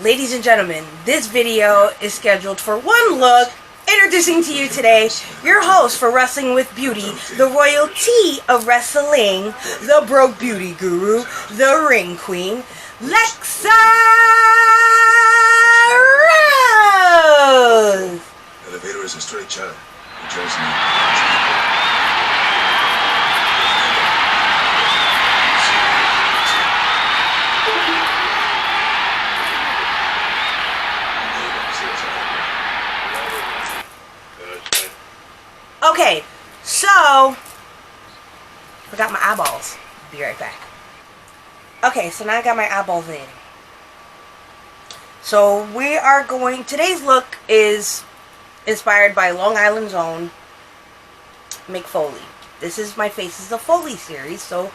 Ladies and gentlemen, this video is scheduled for one look. Introducing to you today, your host for Wrestling with Beauty, the royalty of wrestling, the broke beauty guru, the ring queen, Lexa Rose. Elevator is a straight shot. Okay, so forgot my eyeballs. Be right back. Okay, so now I got my eyeballs in. So we are going. Today's look is inspired by Long Island's own Mick Foley. This is my Faces of Foley series. So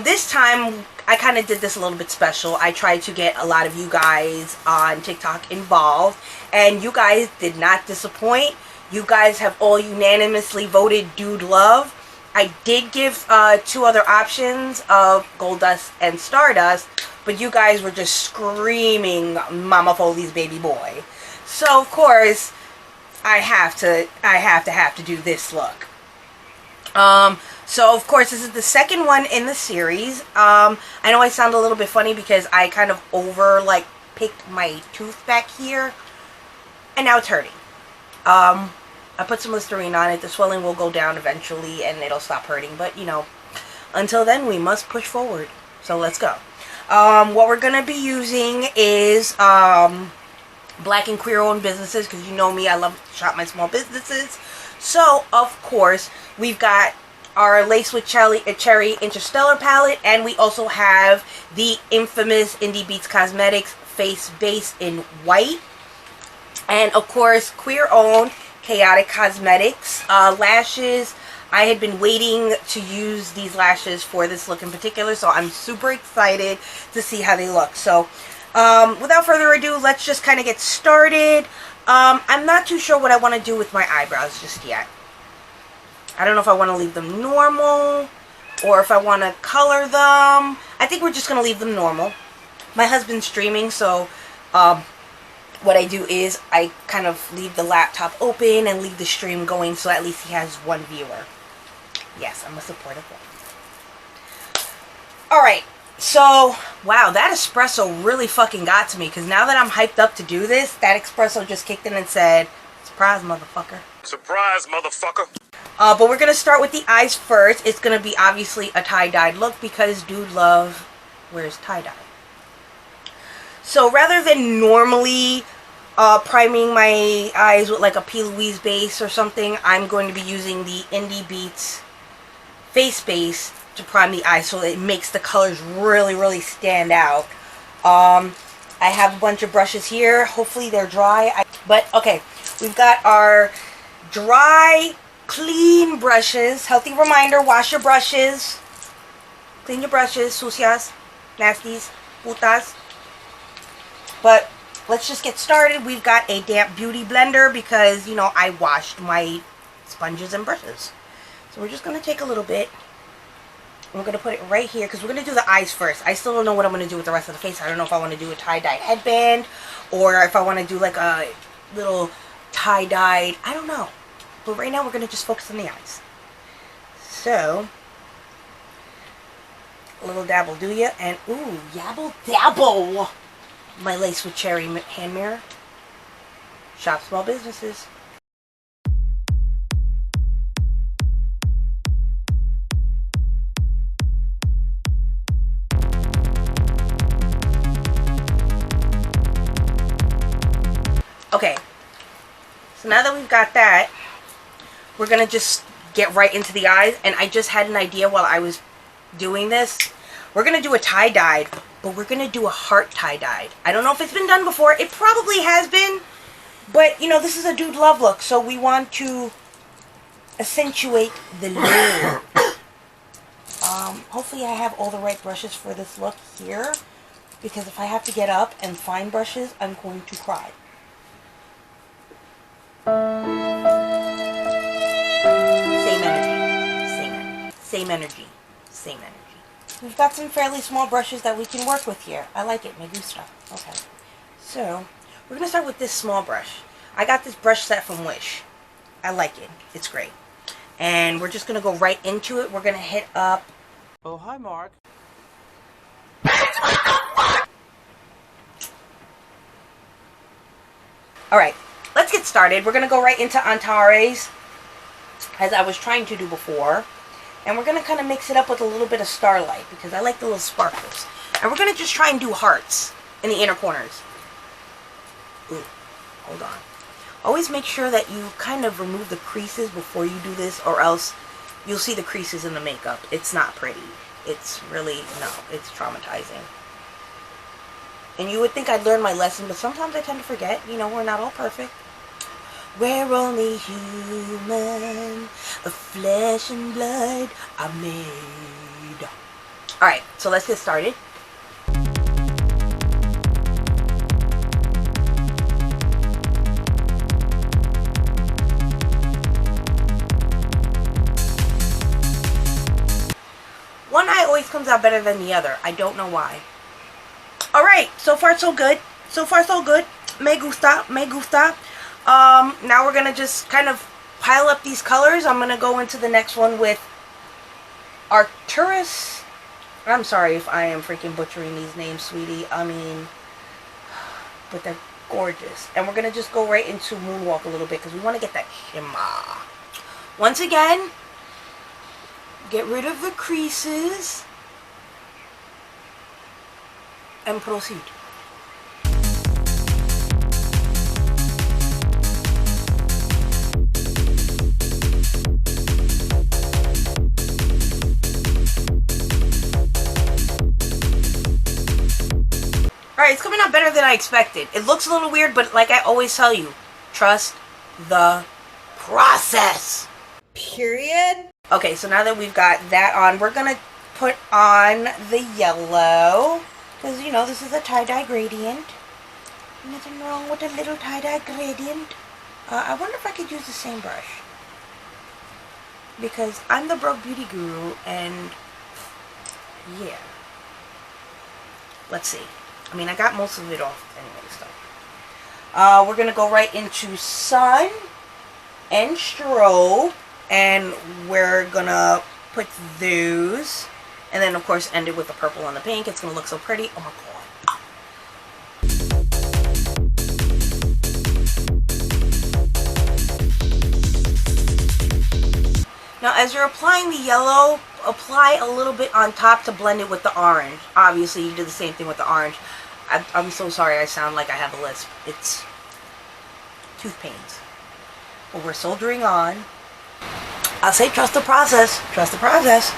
this time I kind of did this a little bit special. I tried to get a lot of you guys on TikTok involved, and you guys did not disappoint. You guys have all unanimously voted Dude Love. I did give two other options of Gold Dust and Stardust, but you guys were just screaming Mama Foley's baby boy. So of course I have to do this look. So of course this is the second one in the series. I know I sound a little bit funny because I kind of picked my tooth back here, and now it's hurting. I put some Listerine on it. The swelling will go down eventually and it'll stop hurting. But, you know, until then, we must push forward. So let's go. What we're going to be using is Black and queer-owned businesses. Because you know me, I love to shop my small businesses. So, of course, we've got our Lace with Cherry Interstellar palette. And we also have the infamous Indie Beats Cosmetics Face Base in white. And, of course, queer-owned Chaotic Cosmetics lashes. I had been waiting to use these lashes for this look in particular, so I'm super excited to see how they look. So without further ado, let's just kind of get started. I'm not too sure what I want to do with my eyebrows just yet. I don't know if I want to leave them normal or if I want to color them. I think we're just going to leave them normal. My husband's streaming, so what I do is I kind of leave the laptop open and leave the stream going, so at least he has one viewer. Yes, I'm a supportive one. Alright, so, wow, that espresso really fucking got to me, because now that I'm hyped up to do this, that espresso just kicked in and said, surprise, motherfucker. Surprise, motherfucker. But we're going to start with the eyes first. It's going to be obviously a tie-dyed look, because Dude Love wears tie-dye. So rather than normally priming my eyes with like a P. Louise base or something, I'm going to be using the Indie Beats face base to prime the eyes so it makes the colors really, really stand out. I have a bunch of brushes here. Hopefully they're dry. But okay, we've got our dry, clean brushes. Healthy reminder, wash your brushes. Clean your brushes, sucias, nasties, putas. But let's just get started. We've got a damp beauty blender because, you know, I washed my sponges and brushes. So we're just going to take a little bit. And we're going to put it right here because we're going to do the eyes first. I still don't know what I'm going to do with the rest of the face. I don't know if I want to do a tie-dye headband or if I want to do like a little tie-dyed. I don't know. But right now we're going to just focus on the eyes. So, a little dabble do ya. And, ooh, yabble dabble. My Lace with Cherry hand mirror. Shop small businesses. Okay. So now that we've got that, we're going to just get right into the eyes. And I just had an idea while I was doing this. We're going to do a tie-dyed, but we're going to do a heart tie-dyed. I don't know if it's been done before. It probably has been. But, you know, this is a Dude Love look, so we want to accentuate the look. Hopefully I have all the right brushes for this look here, because if I have to get up and find brushes, I'm going to cry. Same energy. Same energy. Same energy. We've got some fairly small brushes that we can work with here. I like it. Me gusta. Okay. So, we're going to start with this small brush. I got this brush set from Wish. I like it. It's great. And we're just going to go right into it. We're going to hit up... Oh, hi, Mark. Alright, let's get started. We're going to go right into Antares, as I was trying to do before. And we're going to kind of mix it up with a little bit of Starlight, because I like the little sparkles. And we're going to just try and do hearts in the inner corners. Ooh, hold on. Always make sure that you kind of remove the creases before you do this, or else you'll see the creases in the makeup. It's not pretty. It's really, no, it's traumatizing. And you would think I'd learn my lesson, but sometimes I tend to forget. You know, we're not all perfect. We're only human. Of flesh and blood are made. Alright, so let's get started. One eye always comes out better than the other. I don't know why. Alright, so far so good. So far so good. Me gusta, me gusta. Now we're going to just kind of pile up these colors. I'm going to go into the next one with Arcturus. I'm sorry if I am freaking butchering these names, sweetie. I mean, but they're gorgeous. And we're going to just go right into Moonwalk a little bit because we want to get that shimmer. Once again, get rid of the creases and proceed. Alright, it's coming out better than I expected. It looks a little weird, but like I always tell you, trust the process. Period. Okay, so now that we've got that on, we're going to put on the yellow. Because, you know, this is a tie-dye gradient. Nothing wrong with a little tie-dye gradient. I wonder if I could use the same brush. Because I'm the broke beauty guru, and yeah. Let's see. I mean, I got most of it off anyway, so. We're going to go right into Sun and Strobe. And we're going to put those. And then, of course, end it with the purple and the pink. It's going to look so pretty. Oh, my God. Now, as you're applying the yellow, apply a little bit on top to blend it with the orange. Obviously, you do the same thing with the orange. I'm so sorry I sound like I have a lisp. It's tooth pains. But we're soldering on. I'll say trust the process. Trust the process.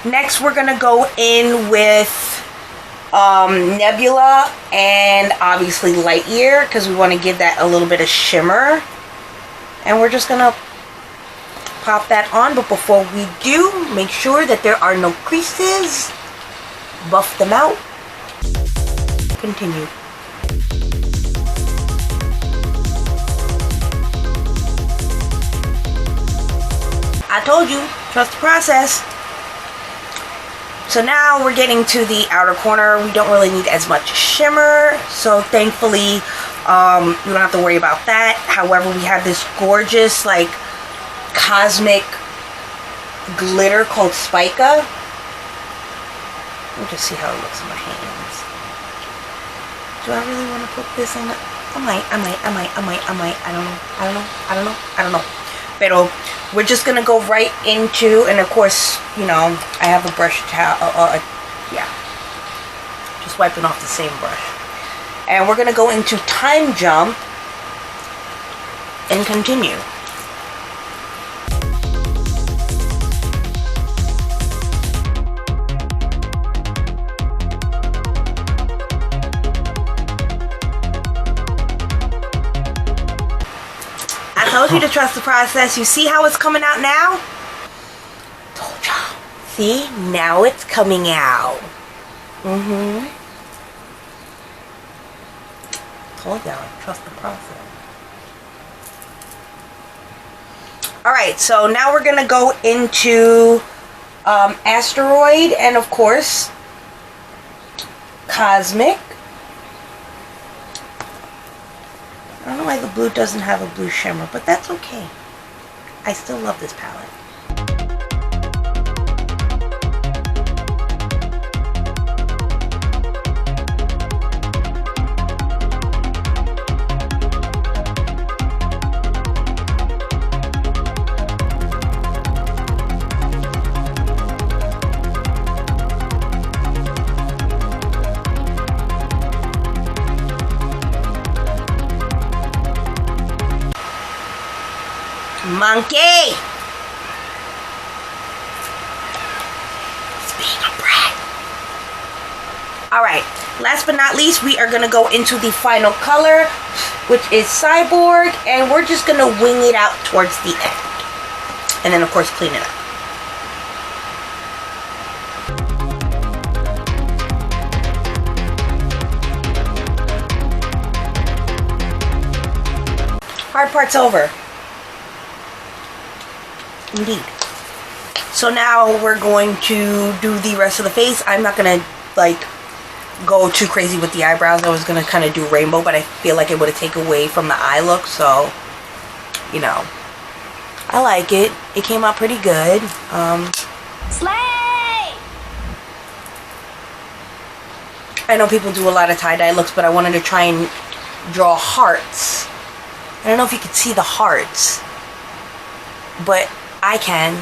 Next, we're going to go in with Nebula and obviously Lightyear because we want to give that a little bit of shimmer. And we're just going to pop that on. But before we do, make sure that there are no creases. Buff them out. Continue. I told you, trust the process. So now we're getting to the outer corner. We don't really need as much shimmer. So thankfully, we don't have to worry about that. However, we have this gorgeous, like, cosmic glitter called Spica. Let me just see how it looks in my hands. Do I really want to put this in? I might. I don't know. Pero we're just gonna go right into, and of course, you know, I have a brush towel. Yeah, just wiping off the same brush. And we're gonna go into Time Jump and continue. I told you to trust the process. You see how it's coming out now? Told y'all. See? Now it's coming out. Told y'all. Trust the process. Alright, so now we're going to go into Asteroid and, of course, Cosmic. don't know why the blue doesn't have a blue shimmer, but that's okay. I still love this palette. Monkey! It's being a brat. Alright, last but not least, we are going to go into the final color, which is Cyborg, and we're just going to wing it out towards the end. And then, of course, clean it up. Hard part's over. Indeed. So now we're going to do the rest of the face. I'm not going to, like, go too crazy with the eyebrows. I was going to kind of do rainbow, but I feel like it would have taken away from the eye look. So, you know, I like it. It came out pretty good. Slay! I know people do a lot of tie-dye looks, but I wanted to try and draw hearts. I don't know if you could see the hearts, but I can,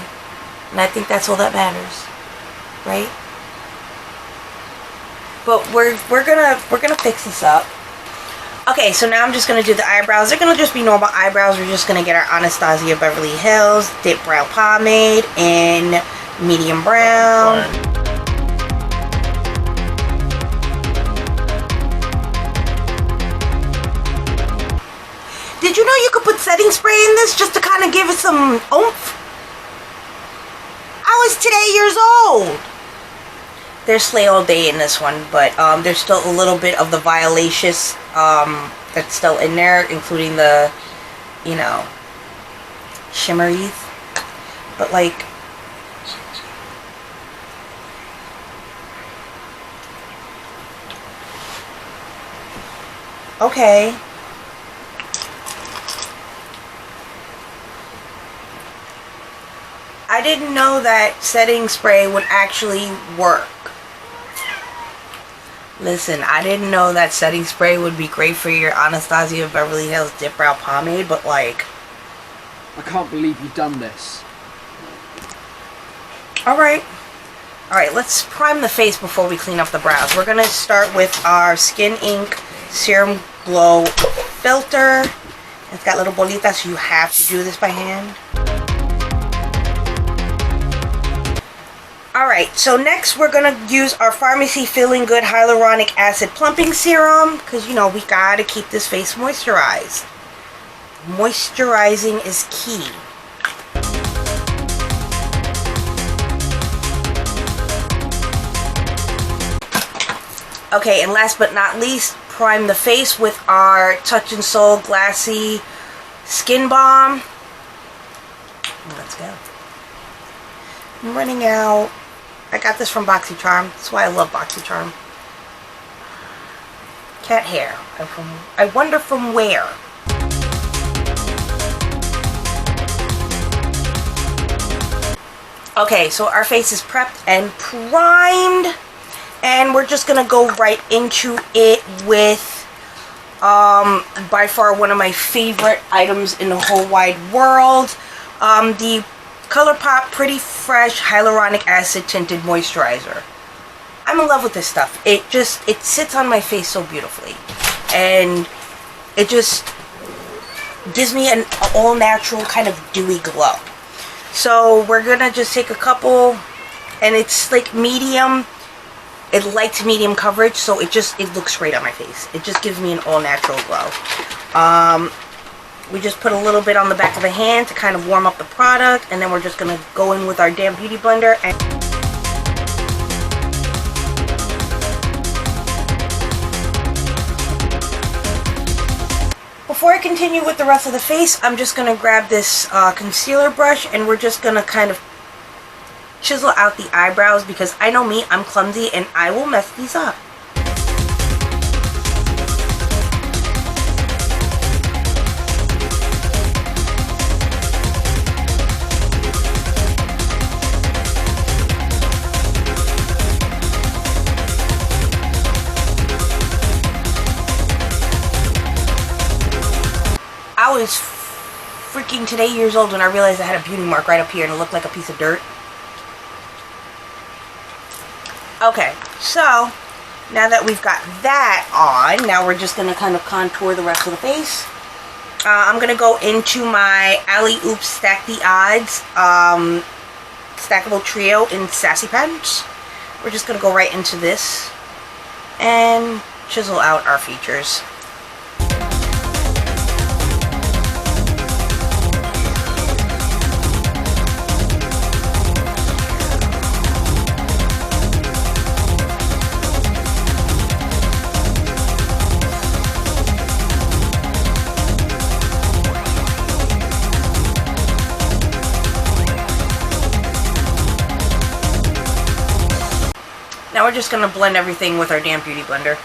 and I think that's all that matters, right? But we're gonna fix this up. Okay, so now I'm just gonna do the eyebrows. They're gonna just be normal eyebrows. We're just gonna get our Anastasia Beverly Hills Dip Brow Pomade in medium brown. Did you know you could put setting spray in this just to kind of give it some oomph? I was today years old. There's Slay All Day in this one, but there's still a little bit of the Violacious that's still in there, including the, you know, shimmeries. But like, okay. I didn't know that setting spray would actually work. Listen, I didn't know that setting spray would be great for your Anastasia Beverly Hills Dip Brow Pomade, but like... I can't believe you've done this. Alright. Alright, let's prime the face before we clean up the brows. We're going to start with our Skin Ink Serum Glow Filter. It's got little bolitas, so you have to do this by hand. Alright, so next we're going to use our Pharmacy Feeling Good Hyaluronic Acid Plumping Serum, because, you know, we got to keep this face moisturized. Moisturizing is key. Okay, and last but not least, prime the face with our Touch and Soul Glassy Skin Balm. Let's go. I'm running out. I got this from BoxyCharm. That's why I love BoxyCharm. Cat hair. I wonder from where. Okay, so our face is prepped and primed. And we're just going to go right into it with by far one of my favorite items in the whole wide world. The ColourPop Pretty Fresh Hyaluronic Acid Tinted Moisturizer. I'm in love with this stuff. It sits on my face so beautifully. And it just gives me an all-natural kind of dewy glow. So we're going to just take a couple, and it's like medium. It likes medium coverage, so it looks great on my face. It just gives me an all-natural glow. We just put a little bit on the back of the hand to kind of warm up the product, and then we're just going to go in with our damn beauty blender. And before I continue with the rest of the face, I'm just going to grab this concealer brush, and we're just going to kind of chisel out the eyebrows, because I know me, I'm clumsy, and I will mess these up. was freaking today years old when I realized I had a beauty mark right up here and it looked like a piece of dirt. Okay, so now that we've got that on, now we're just going to kind of contour the rest of the face. I'm going to go into my Alley Oops Stack the Odds Stackable Trio in Sassy Pens. We're just going to go right into this and chisel out our features. Now we're just going to blend everything with our damn beauty blender.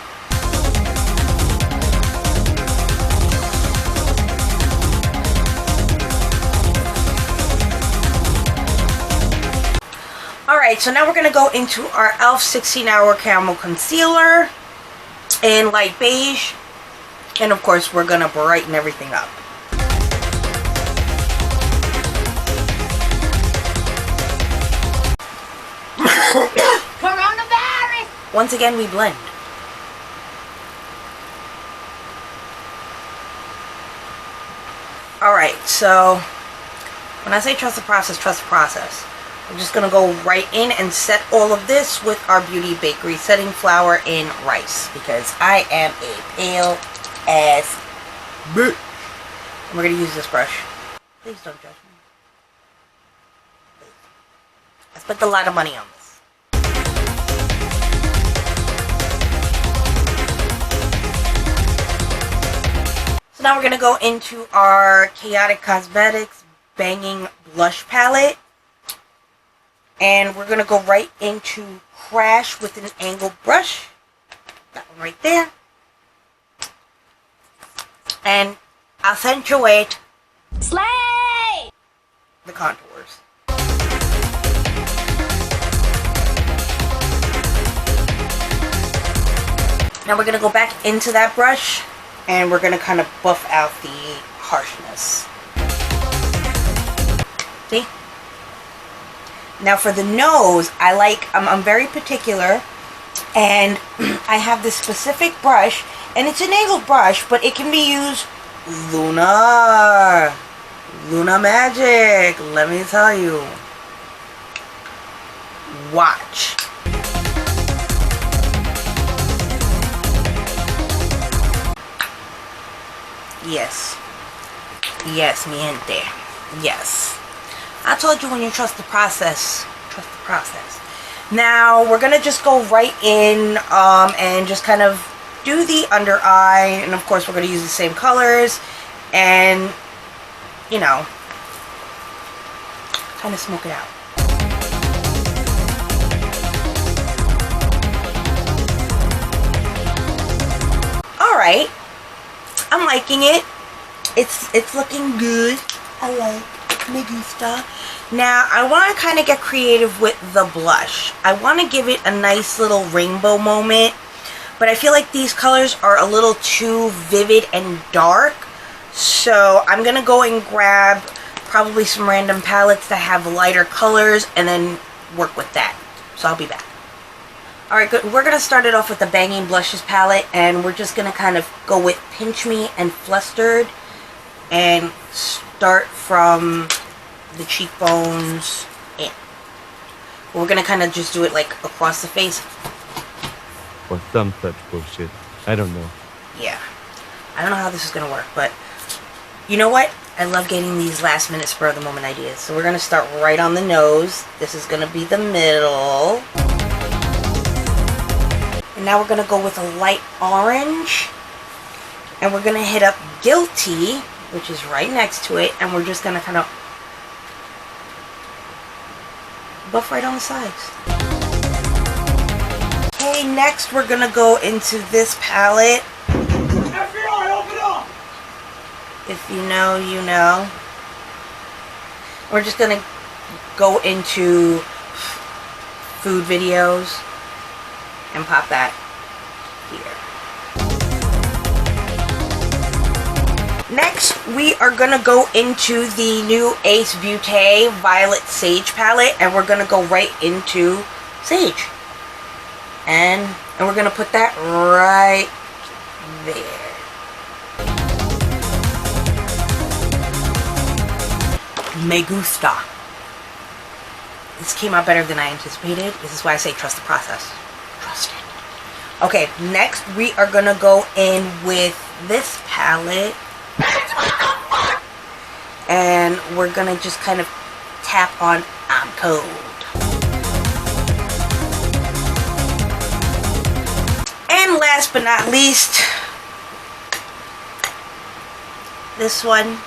Alright, so now we're going to go into our e.l.f. 16-Hour Caramel Concealer in light beige. And of course, we're going to brighten everything up. Coronavirus! Once again, we blend. Alright, so when I say trust the process, trust the process. I'm just going to go right in and set all of this with our Beauty Bakery setting flour in rice. Because I am a pale ass bitch. And we're going to use this brush. Please don't judge me. Please. I spent a lot of money on this. So now we're going to go into our Chaotic Cosmetics Banging Blush Palette. And we're going to go right into Crash with an angled brush. That one right there. And accentuate Slay! the contours. Now we're going to go back into that brush and we're going to kind of buff out the harshness. See? Now for the nose, I'm very particular, and I have this specific brush, and it's an angled brush, but it can be used Luna magic, let me tell you. Watch. Yes, mi gente. Yes. I told you when you trust the process, trust the process. Now, we're going to just go right in and just kind of do the under eye. And of course, we're going to use the same colors. And, you know, kind of smoke it out. Alright. I'm liking it. It's looking good. I like me gusta. Now I want to kind of get creative with the blush. I want to give it a nice little rainbow moment, but I feel like these colors are a little too vivid and dark, so I'm gonna go and grab probably some random palettes that have lighter colors and then work with that. So I'll be back. Alright, good. We're gonna start it off with the Banging Blushes palette, and we're just gonna kind of go with Pinch Me and Flustered and start from the cheekbones in. We're gonna kind of just do it like across the face. Or some such bullshit. I don't know. Yeah. I don't know how this is gonna work, but you know what? I love getting these last minute spur of the moment ideas. So we're gonna start right on the nose. This is gonna be the middle. And now we're gonna go with a light orange. And we're gonna hit up Guilty, which is right next to it, and we're just gonna kind of buff right on the sides. Okay, next we're gonna go into this palette. FBI, open up! If you know, you know. We're just gonna go into food videos and pop that here. Next, we are going to go into the new Ace Beauté Violet Sage palette, and we're going to go right into Sage. And we're going to put that right there. Me gusta. This came out better than I anticipated. This is why I say trust the process. Trust it. Okay, next we are going to go in with this palette. And we're going to just kind of tap on I'm Cold. And last but not least, this one.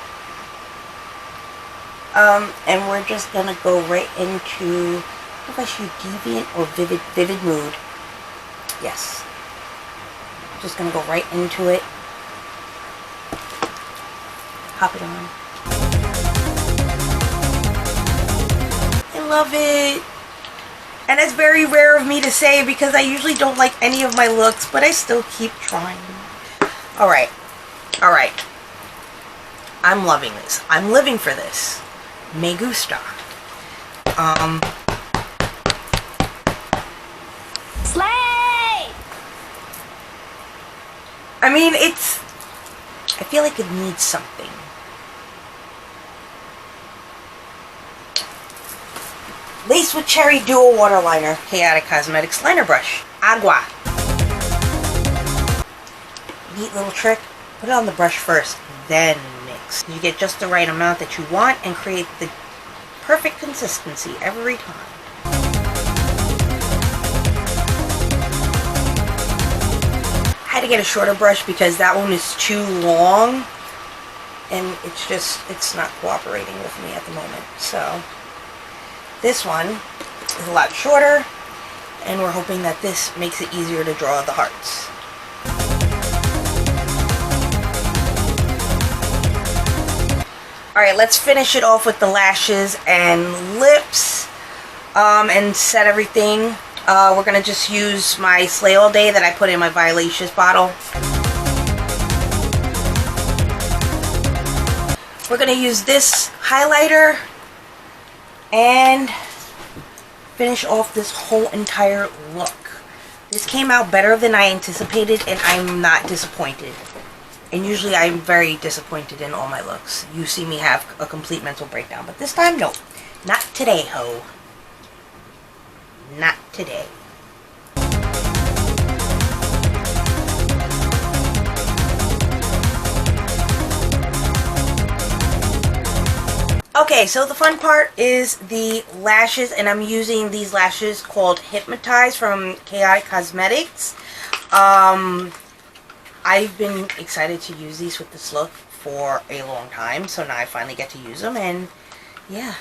And we're just gonna go right into, what if I shoot Deviant or Vivid Mood? Yes. Just gonna go right into it. Pop it on. I love it. And it's very rare of me to say because I usually don't like any of my looks, but I still keep trying. Alright. Alright. I'm loving this. I'm living for this. Me gusta. Slay! I mean, I feel like it needs something. Lace with Cherry Dual Waterliner. Chaotic Cosmetics Liner Brush. Agua. Neat little trick. Put it on the brush first, then mix. You get just the right amount that you want and create the perfect consistency every time. I had to get a shorter brush because that one is too long and it's not cooperating with me at the moment. So this one is a lot shorter and we're hoping that this makes it easier to draw the hearts. Alright, let's finish it off with the lashes and lips and set everything. We're going to just use my Slay All Day that I put in my Violacious bottle. We're going to use this highlighter and finish off this whole entire look. This came out better than I anticipated and I'm not disappointed. And usually I'm very disappointed in all my looks. You see me have a complete mental breakdown. But this time, no. Not today, ho. Not today. Okay, so the fun part is the lashes. And I'm using these lashes called Hypnotize from Chaotic Cosmetics. I've been excited to use these with this look for a long time, so now I finally get to use them, and yeah,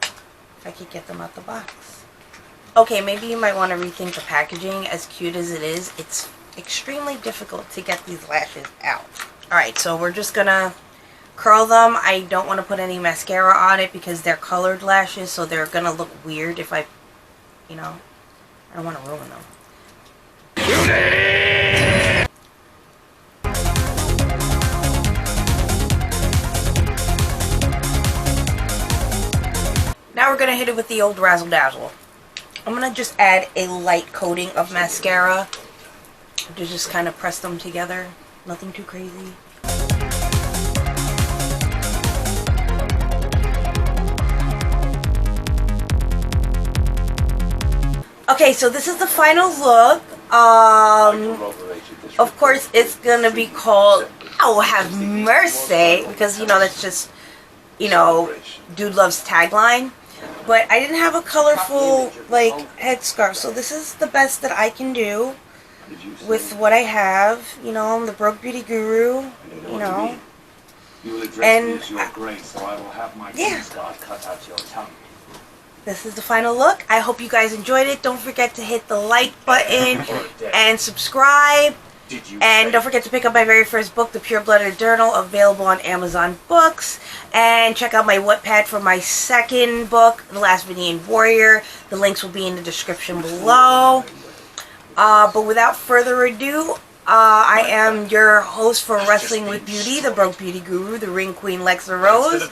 if I could get them out the box. Okay, maybe you might want to rethink the packaging. As cute as it is, it's extremely difficult to get these lashes out. Alright, so we're just gonna curl them. I don't want to put any mascara on it because they're colored lashes, so they're gonna look weird if I don't want to ruin them. Now we're going to hit it with the old Razzle Dazzle. I'm going to just add a light coating of mascara to just kind of press them together. Nothing too crazy. Okay, so this is the final look. Of course, it's going to be called Oh Have Mercy, because, that's just, Dude Love's tagline. But I didn't have a colorful, headscarf, so this is the best that I can do with what I have. I'm the broke beauty guru, and yeah. This is the final look. I hope you guys enjoyed it. Don't forget to hit the like button and subscribe. And don't forget to pick up my very first book, The Pure Blooded Journal, available on Amazon Books. And check out my Wattpad for my second book, The Last Venetian Warrior. The links will be in the description below. But without further ado, I am your host for Wrestling with Beauty, the Broke Beauty Guru, the Ring Queen Lexa Rose,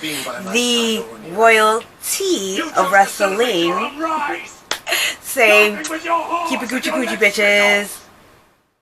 the royalty of wrestling. Saying, keep it Gucci Pucci, bitches.